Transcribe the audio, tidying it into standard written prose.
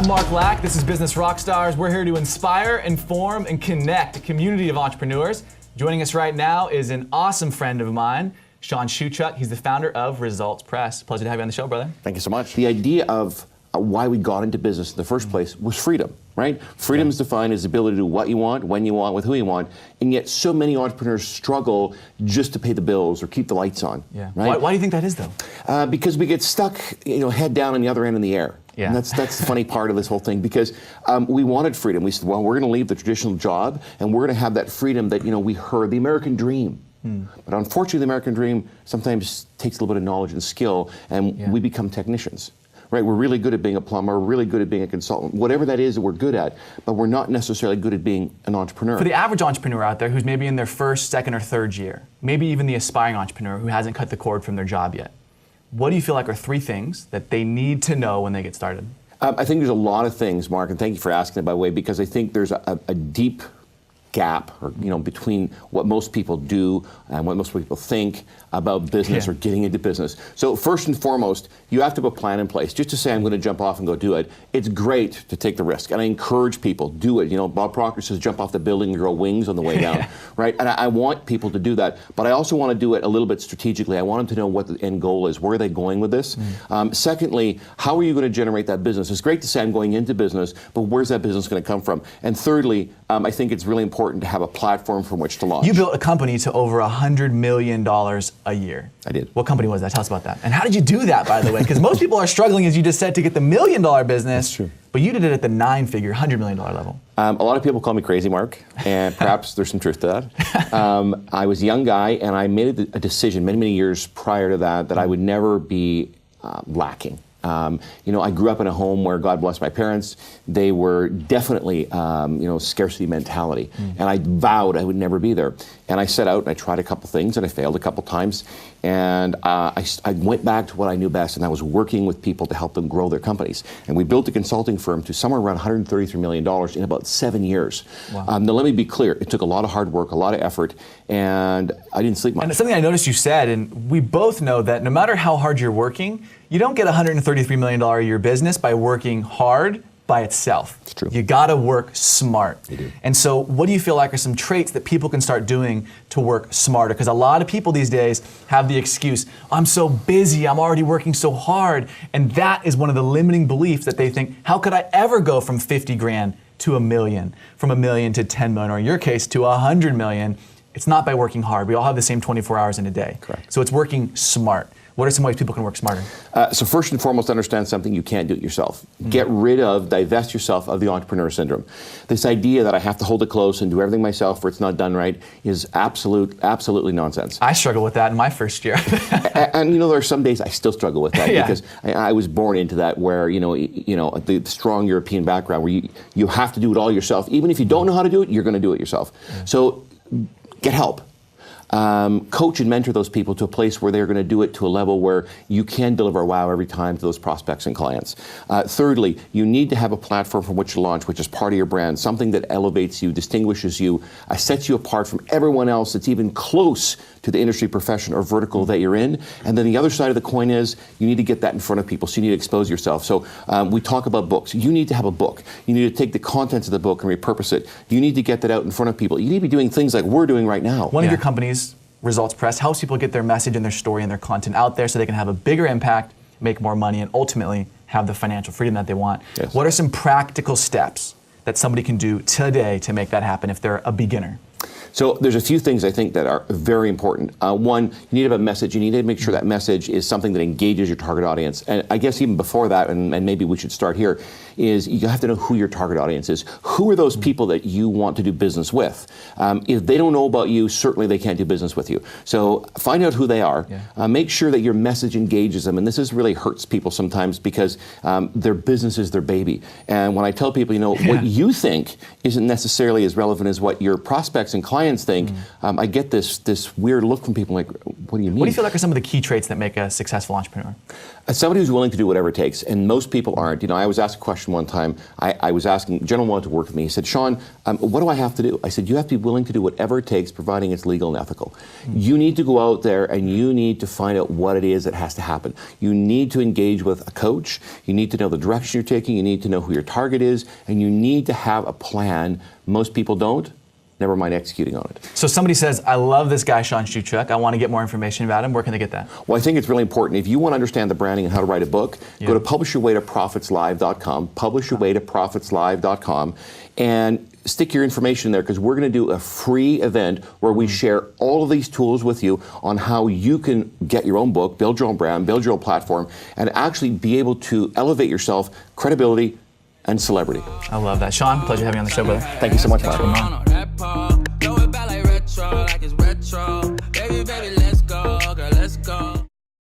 I'm Mark Lack. This is Business Rockstars. We're here to inspire, inform, and connect a community of entrepreneurs. Joining us right now is an awesome friend of mine, Shawn Shewchuk. He's the founder of Results Press. Pleasure to have you on the show, brother. Thank you so much. The idea of why we got into business in the first place was freedom, right? Freedom is defined as the ability to do what you want, when you want, with who you want, and yet so many entrepreneurs struggle just to pay the bills or keep the lights on. Yeah. Right? Why do you think that is, though? Because we get stuck, head down on the other end in the air. Yeah. And that's the funny part of this whole thing, because we wanted freedom. We said, well, we're going to leave the traditional job, and we're going to have that freedom that, we heard, the American dream. But unfortunately, the American dream sometimes takes a little bit of knowledge and skill, and we become technicians. Right, we're really good at being a plumber, we're really good at being a consultant, whatever that is that we're good at, but we're not necessarily good at being an entrepreneur. For the average entrepreneur out there who's maybe in their first, second, or third year, maybe even the aspiring entrepreneur who hasn't cut the cord from their job yet, what do you feel like are 3 things that they need to know when they get started? I think there's a lot of things, Mark, and thank you for asking it, by the way, because I think there's a deep gap, or between what most people do and what most people think about business or getting into business. So first and foremost, you have to have a plan in place. Just to say I'm going to jump off and go do it, it's great to take the risk, and I encourage people, do it. Bob Proctor says jump off the building and grow wings on the way down, right? And I want people to do that, but I also want to do it a little bit strategically. I want them to know what the end goal is. Where are they going with this? Secondly, how are you going to generate that business? It's great to say I'm going into business, but where's that business going to come from? And thirdly, I think it's really important to have a platform from which to launch. You built a company to over $100 million a year. I did. What company was that? Tell us about that. And how did you do that, by the way? Because most people are struggling, as you just said, to get the $1 million business. That's true. But you did it at the 9-figure, $100 million level. A lot of people call me crazy, Mark, and perhaps there's some truth to that. I was a young guy, and I made a decision many years prior to that I would never be lacking. I grew up in a home where, God bless my parents, they were definitely, scarcity mentality. And I vowed I would never be there. And I set out and I tried a couple things and I failed a couple times. And I went back to what I knew best, and I was working with people to help them grow their companies. And we built a consulting firm to somewhere around $133 million in about 7 years. Wow. Now let me be clear, it took a lot of hard work, a lot of effort, and I didn't sleep much. And something I noticed you said, and we both know that no matter how hard you're working, you don't get a $133 million a year business by working hard by itself. It's true. You gotta work smart. You do. And so what do you feel like are some traits that people can start doing to work smarter? Because a lot of people these days have the excuse, I'm so busy, I'm already working so hard. And that is one of the limiting beliefs that they think, how could I ever go from 50 grand to $1 million, from $1 million to 10 million, or in your case to 100 million? It's not by working hard. We all have the same 24 hours in a day. Correct. So it's working smart. What are some ways people can work smarter? So first and foremost, understand something: you can't do it yourself. Get rid of, divest yourself of the entrepreneur syndrome. This idea that I have to hold it close and do everything myself or it's not done right is absolutely nonsense. I struggled with that in my first year. and there are some days I still struggle with that because I was born into that where, the strong European background where you have to do it all yourself. Even if you don't know how to do it, you're going to do it yourself. So get help. Coach and mentor those people to a place where they're going to do it to a level where you can deliver wow every time to those prospects and clients. Thirdly, you need to have a platform from which to launch, which is part of your brand, something that elevates you, distinguishes you, sets you apart from everyone else that's even close to the industry, profession, or vertical that you're in. And then the other side of the coin is you need to get that in front of people, so you need to expose yourself. So we talk about books. You need to have a book. You need to take the contents of the book and repurpose it. You need to get that out in front of people. You need to be doing things like we're doing right now. One of your companies, Results Press, helps people get their message and their story and their content out there so they can have a bigger impact, make more money, and ultimately have the financial freedom that they want. Yes. What are some practical steps that somebody can do today to make that happen if they're a beginner? So there's a few things I think that are very important. One, you need to have a message. You need to make sure that message is something that engages your target audience. And I guess even before that, and maybe we should start here, is you have to know who your target audience is. Who are those people that you want to do business with? If they don't know about you, certainly they can't do business with you. So find out who they are. Make sure that your message engages them. And this really hurts people sometimes because their business is their baby. And when I tell people, what you think isn't necessarily as relevant as what your prospects and clients clients think, I get this weird look from people like, what do you mean? What do you feel like are some of the key traits that make a successful entrepreneur? Somebody who's willing to do whatever it takes, and most people aren't. You know, I was asked a question one time. I was asking, a gentleman wanted to work with me. He said, Shawn, what do I have to do? I said, you have to be willing to do whatever it takes, providing it's legal and ethical. You need to go out there and you need to find out what it is that has to happen. You need to engage with a coach. You need to know the direction you're taking. You need to know who your target is, and you need to have a plan. Most people don't. Never mind executing on it. So somebody says, I love this guy, Shawn Shewchuk. I want to get more information about him. Where can they get that? Well, I think it's really important. If you want to understand the branding and how to write a book, go to publishyourwaytoprofitslive.com, publishyourwaytoprofitslive.com, and stick your information in there, because we're going to do a free event where we share all of these tools with you on how you can get your own book, build your own brand, build your own platform, and actually be able to elevate yourself, credibility, and celebrity. I love that. Shawn, pleasure having you on the show, brother. Thank you so much, Mark.